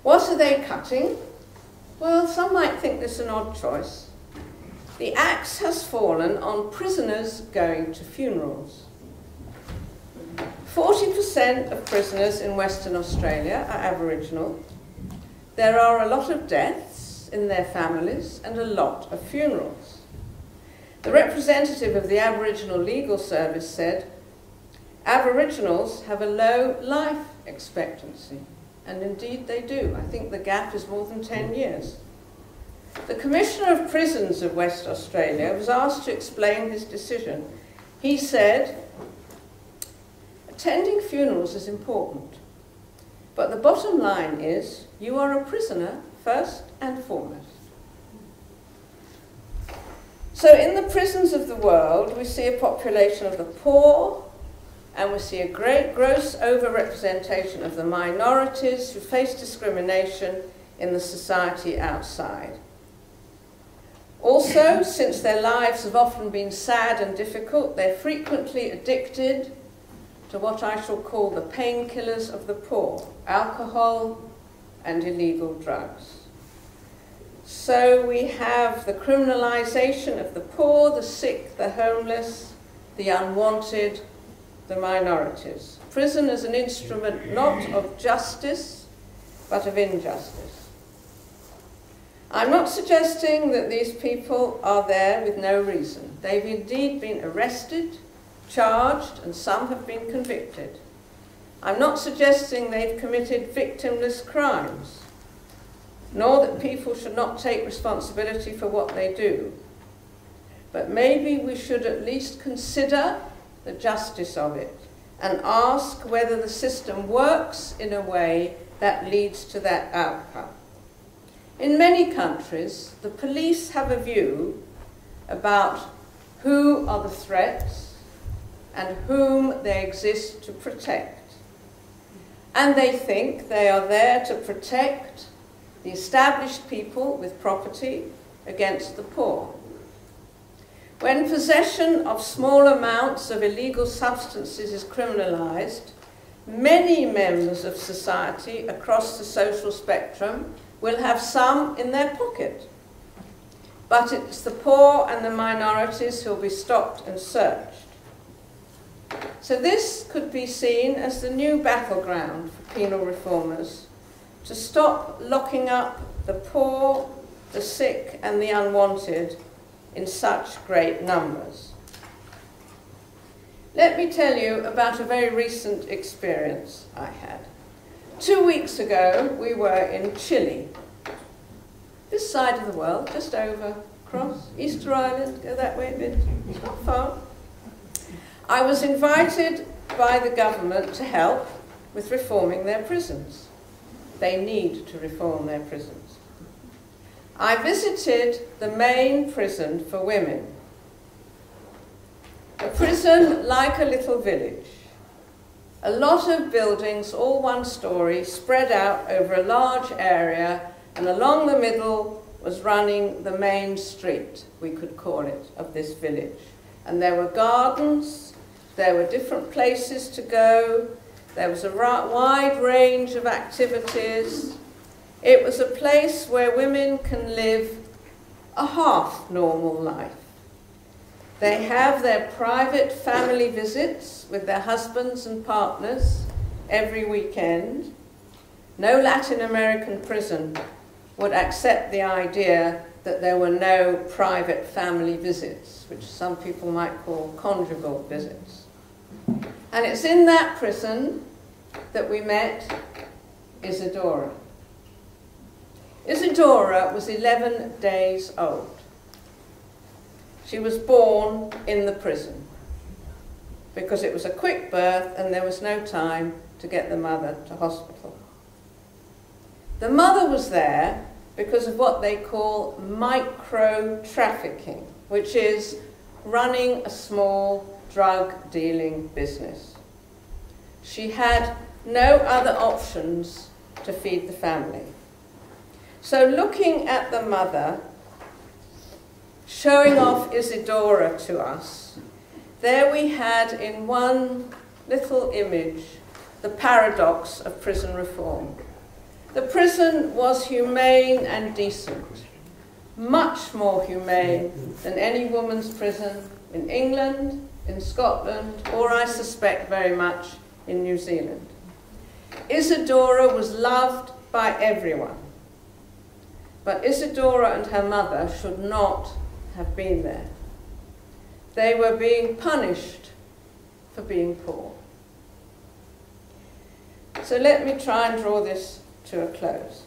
What are they cutting? Well, some might think this an odd choice. The axe has fallen on prisoners going to funerals. 40% of prisoners in Western Australia are Aboriginal. There are a lot of deaths in their families and a lot of funerals. The representative of the Aboriginal Legal Service said, Aboriginals have a low life expectancy, and indeed they do. I think the gap is more than 10 years. The Commissioner of Prisons of West Australia was asked to explain his decision. He said, attending funerals is important, but the bottom line is you are a prisoner first and foremost. So in the prisons of the world, we see a population of the poor, and we see a great gross overrepresentation of the minorities who face discrimination in the society outside. Also, since their lives have often been sad and difficult, they're frequently addicted to what I shall call the painkillers of the poor, alcohol and illegal drugs. So we have the criminalisation of the poor, the sick, the homeless, the unwanted, the minorities. Prison is an instrument not of justice, but of injustice. I'm not suggesting that these people are there with no reason. They've indeed been arrested, charged, and some have been convicted. I'm not suggesting they've committed victimless crimes, nor that people should not take responsibility for what they do. But maybe we should at least consider the justice of it and ask whether the system works in a way that leads to that outcome. In many countries, the police have a view about who are the threats and whom they exist to protect. And they think they are there to protect the established people with property against the poor. When possession of small amounts of illegal substances is criminalised, many members of society across the social spectrum will have some in their pocket. But it's the poor and the minorities who will be stopped and searched. So this could be seen as the new battleground for penal reformers, to stop locking up the poor, the sick and the unwanted in such great numbers. Let me tell you about a very recent experience I had. 2 weeks ago, we were in Chile. This side of the world, just over, across, Easter Island, go that way a bit, it's not far. I was invited by the government to help with reforming their prisons. They need to reform their prisons. I visited the main prison for women. A prison like a little village. A lot of buildings, all one story, spread out over a large area, and along the middle was running the main street, we could call it, of this village. And there were gardens, there were different places to go, there was a wide range of activities. It was a place where women can live a half normal life. They have their private family visits with their husbands and partners every weekend. No Latin American prison would accept the idea that there were no private family visits, which some people might call conjugal visits. And it's in that prison that we met Isadora. Isadora was 11 days old. She was born in the prison because it was a quick birth and there was no time to get the mother to hospital. The mother was there because of what they call micro-trafficking, which is running a small drug-dealing business. She had no other options to feed the family. So looking at the mother, showing off Isadora to us, there we had in one little image the paradox of prison reform. The prison was humane and decent, much more humane than any woman's prison in England, in Scotland, or I suspect very much in New Zealand. Isadora was loved by everyone, but Isadora and her mother should not have been there. They were being punished for being poor. So let me try and draw this to a close.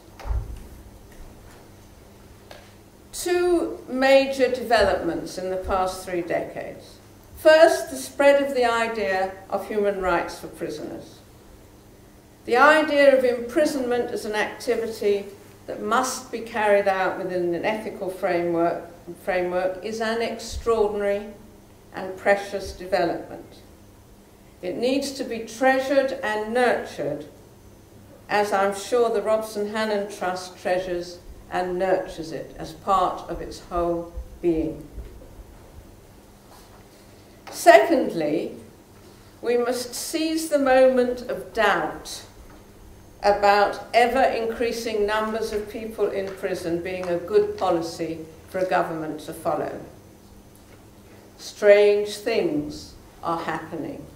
Two major developments in the past 3 decades. First, the spread of the idea of human rights for prisoners. The idea of imprisonment as an activity that must be carried out within an ethical framework is an extraordinary and precious development. It needs to be treasured and nurtured, as I'm sure the Robson Hannon Trust treasures and nurtures it as part of its whole being. Secondly, we must seize the moment of doubt about ever-increasing numbers of people in prison being a good policy for a government to follow. Strange things are happening.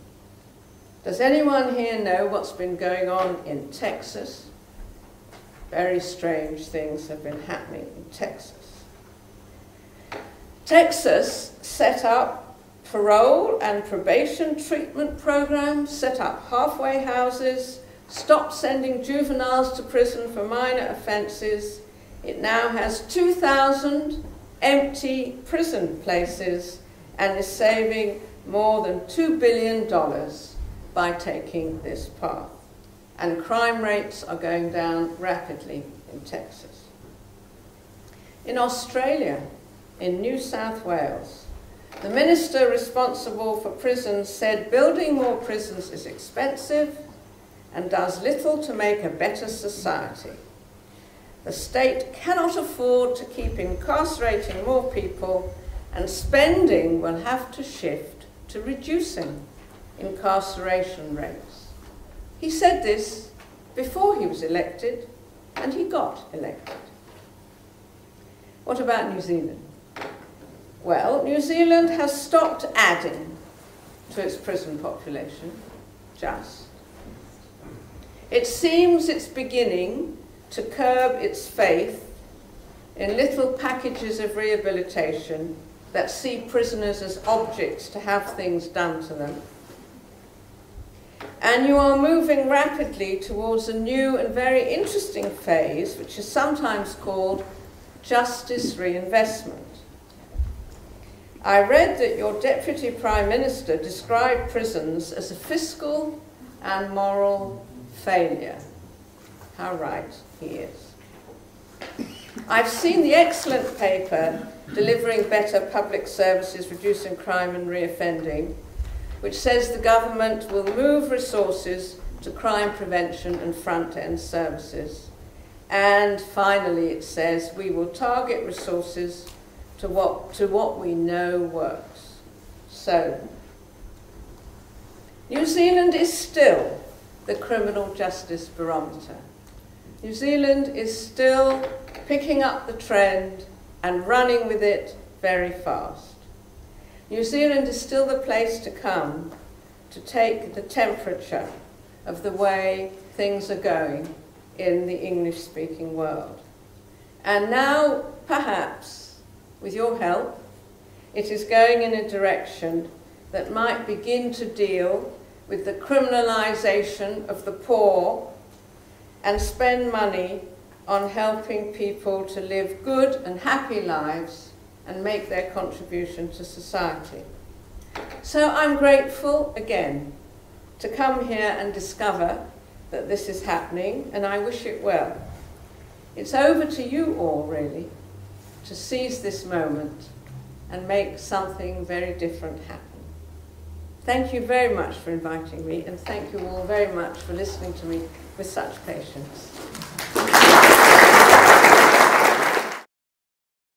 Does anyone here know what's been going on in Texas? Very strange things have been happening in Texas. Texas set up parole and probation treatment programs, set up halfway houses, stopped sending juveniles to prison for minor offences. It now has 2,000 empty prison places and is saving more than $2 billion by taking this path. And crime rates are going down rapidly in Texas. In Australia, in New South Wales, the minister responsible for prisons said building more prisons is expensive and does little to make a better society. The state cannot afford to keep incarcerating more people, and spending will have to shift to reducing incarceration rates. He said this before he was elected, and he got elected. What about New Zealand? Well, New Zealand has stopped adding to its prison population, just. It seems it's beginning to curb its faith in little packages of rehabilitation that see prisoners as objects to have things done to them. And you are moving rapidly towards a new and very interesting phase, which is sometimes called justice reinvestment. I read that your Deputy Prime Minister described prisons as a fiscal and moral failure. How right he is. I've seen the excellent paper, Delivering Better Public Services, Reducing Crime and Reoffending, which says the government will move resources to crime prevention and front-end services. And finally it says we will target resources to what we know works. So, New Zealand is still the criminal justice barometer. New Zealand is still picking up the trend and running with it very fast. New Zealand is still the place to come to take the temperature of the way things are going in the English-speaking world. And now, perhaps, with your help, it is going in a direction that might begin to deal with the criminalisation of the poor and spend money on helping people to live good and happy lives and make their contribution to society. So I'm grateful again to come here and discover that this is happening, and I wish it well. It's over to you all, really, to seize this moment and make something very different happen. Thank you very much for inviting me, and thank you all very much for listening to me with such patience.